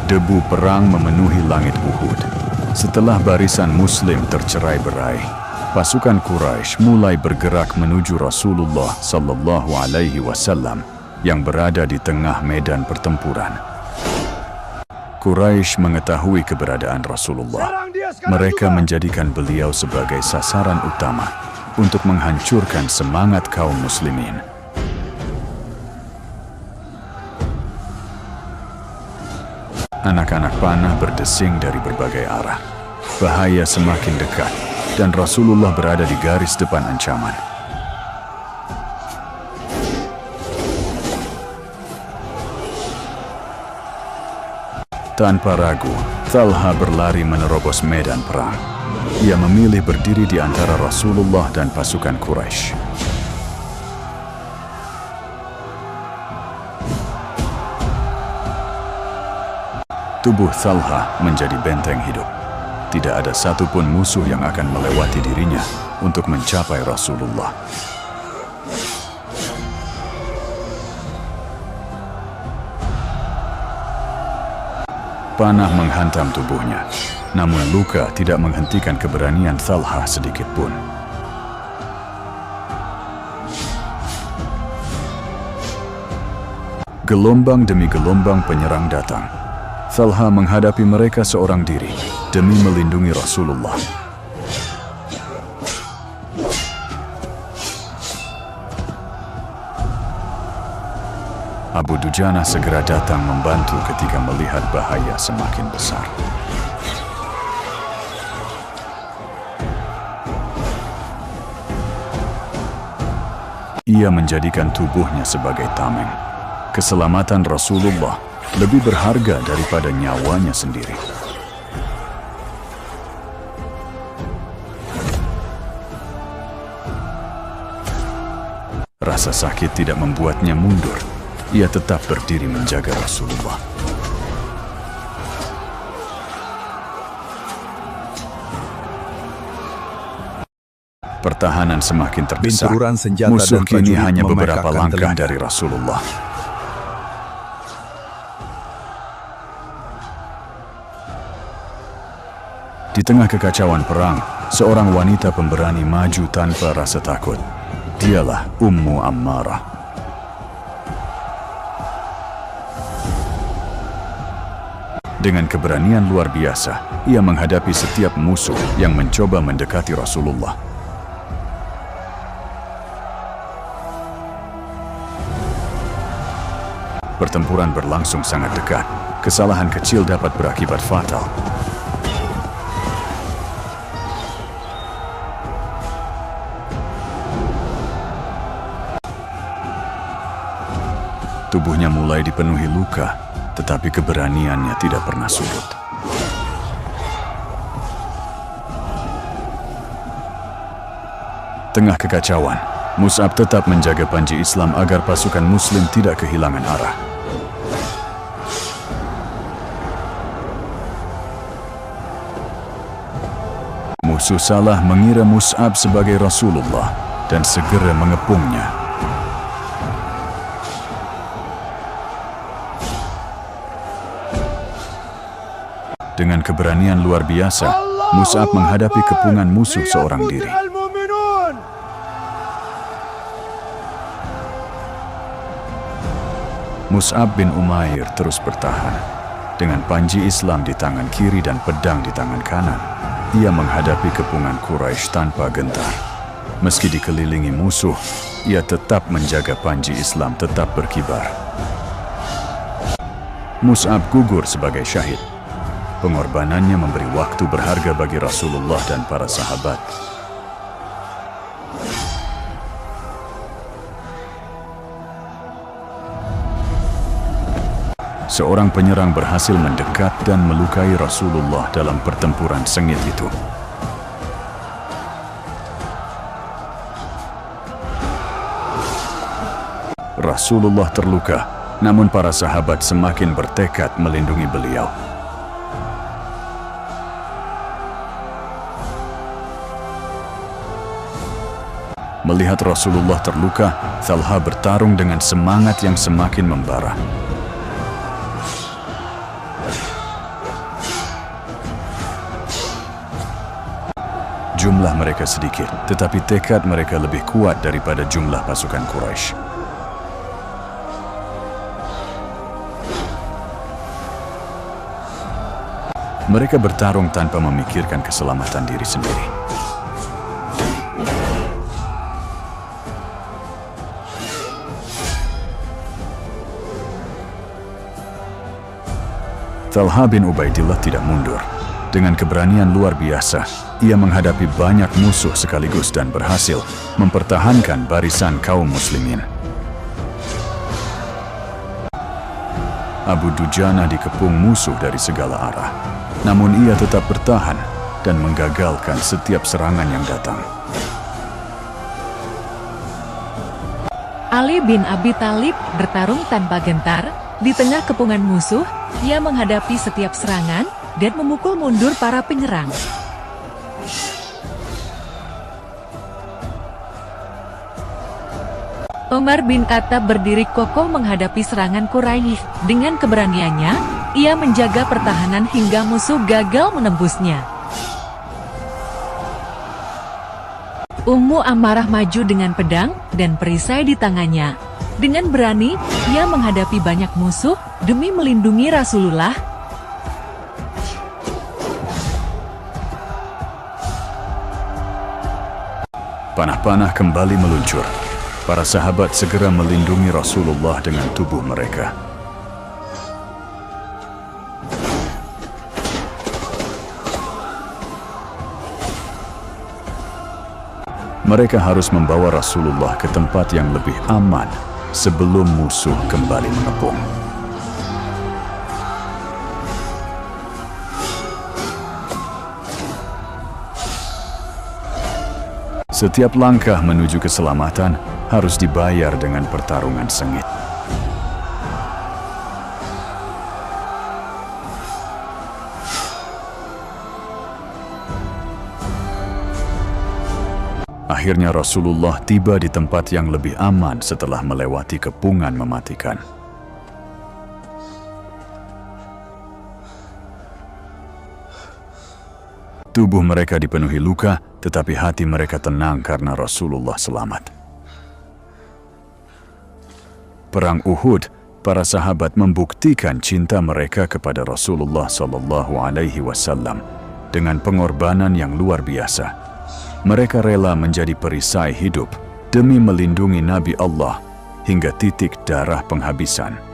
Debu perang memenuhi langit Uhud. Setelah barisan Muslim tercerai-berai, pasukan Quraisy mulai bergerak menuju Rasulullah Sallallahu Alaihi Wasallam yang berada di tengah medan pertempuran. Quraisy mengetahui keberadaan Rasulullah. Mereka menjadikan beliau sebagai sasaran utama untuk menghancurkan semangat kaum muslimin. Anak-anak panah berdesing dari berbagai arah. Bahaya semakin dekat, dan Rasulullah berada di garis depan ancaman. Tanpa ragu, Thalha berlari menerobos medan perang. Ia memilih berdiri di antara Rasulullah dan pasukan Quraisy. Tubuh Thalha menjadi benteng hidup. Tidak ada satupun musuh yang akan melewati dirinya untuk mencapai Rasulullah. Panah menghantam tubuhnya, namun luka tidak menghentikan keberanian Thalha sedikit pun. Gelombang demi gelombang penyerang datang. Thalha menghadapi mereka seorang diri demi melindungi Rasulullah. Abu Dujana segera datang membantu ketika melihat bahaya semakin besar. Ia menjadikan tubuhnya sebagai tameng. Keselamatan Rasulullah lebih berharga daripada nyawanya sendiri. Rasa sakit tidak membuatnya mundur. Ia tetap berdiri menjaga Rasulullah. Pertahanan semakin terdesak. Musuh kini hanya beberapa langkah dari Rasulullah. Di tengah kekacauan perang, seorang wanita pemberani maju tanpa rasa takut. Dialah Ummu Ammarah. Dengan keberanian luar biasa, ia menghadapi setiap musuh yang mencoba mendekati Rasulullah. Pertempuran berlangsung sangat dekat. Kesalahan kecil dapat berakibat fatal. Tubuhnya mulai dipenuhi luka, tetapi keberaniannya tidak pernah surut. Tengah kekacauan, Mus'ab tetap menjaga panji Islam agar pasukan Muslim tidak kehilangan arah. Musuh salah mengira Mus'ab sebagai Rasulullah dan segera mengepungnya. Dengan keberanian luar biasa, Mus'ab menghadapi kepungan musuh seorang diri. Mus'ab bin Umair terus bertahan. Dengan panji Islam di tangan kiri dan pedang di tangan kanan, ia menghadapi kepungan Quraisy tanpa gentar. Meski dikelilingi musuh, ia tetap menjaga panji Islam tetap berkibar. Mus'ab gugur sebagai syahid. Pengorbanannya memberi waktu berharga bagi Rasulullah dan para sahabat. Seorang penyerang berhasil mendekat dan melukai Rasulullah dalam pertempuran sengit itu. Rasulullah terluka, namun para sahabat semakin bertekad melindungi beliau. Melihat Rasulullah terluka, Thalha bertarung dengan semangat yang semakin membara. Jumlah mereka sedikit, tetapi tekad mereka lebih kuat daripada jumlah pasukan Quraisy. Mereka bertarung tanpa memikirkan keselamatan diri sendiri. Talha bin Ubaidillah tidak mundur. Dengan keberanian luar biasa, ia menghadapi banyak musuh sekaligus dan berhasil mempertahankan barisan kaum muslimin. Abu Dujana dikepung musuh dari segala arah, namun ia tetap bertahan dan menggagalkan setiap serangan yang datang. Ali bin Abi Thalib bertarung tanpa gentar di tengah kepungan musuh. Ia menghadapi setiap serangan dan memukul mundur para penyerang. Umar bin Khattab berdiri kokoh menghadapi serangan Quraisy. Dengan keberaniannya, ia menjaga pertahanan hingga musuh gagal menembusnya. Ummu Ammarah maju dengan pedang dan perisai di tangannya. Dengan berani, ia menghadapi banyak musuh demi melindungi Rasulullah. Panah-panah kembali meluncur. Para sahabat segera melindungi Rasulullah dengan tubuh mereka. Mereka harus membawa Rasulullah ke tempat yang lebih aman sebelum musuh kembali mengepung. Setiap langkah menuju keselamatan harus dibayar dengan pertarungan sengit. Akhirnya Rasulullah tiba di tempat yang lebih aman setelah melewati kepungan mematikan. Tubuh mereka dipenuhi luka, tetapi hati mereka tenang karena Rasulullah selamat. Perang Uhud, para sahabat membuktikan cinta mereka kepada Rasulullah SAW dengan pengorbanan yang luar biasa. Mereka rela menjadi perisai hidup demi melindungi Nabi Allah hingga titik darah penghabisan.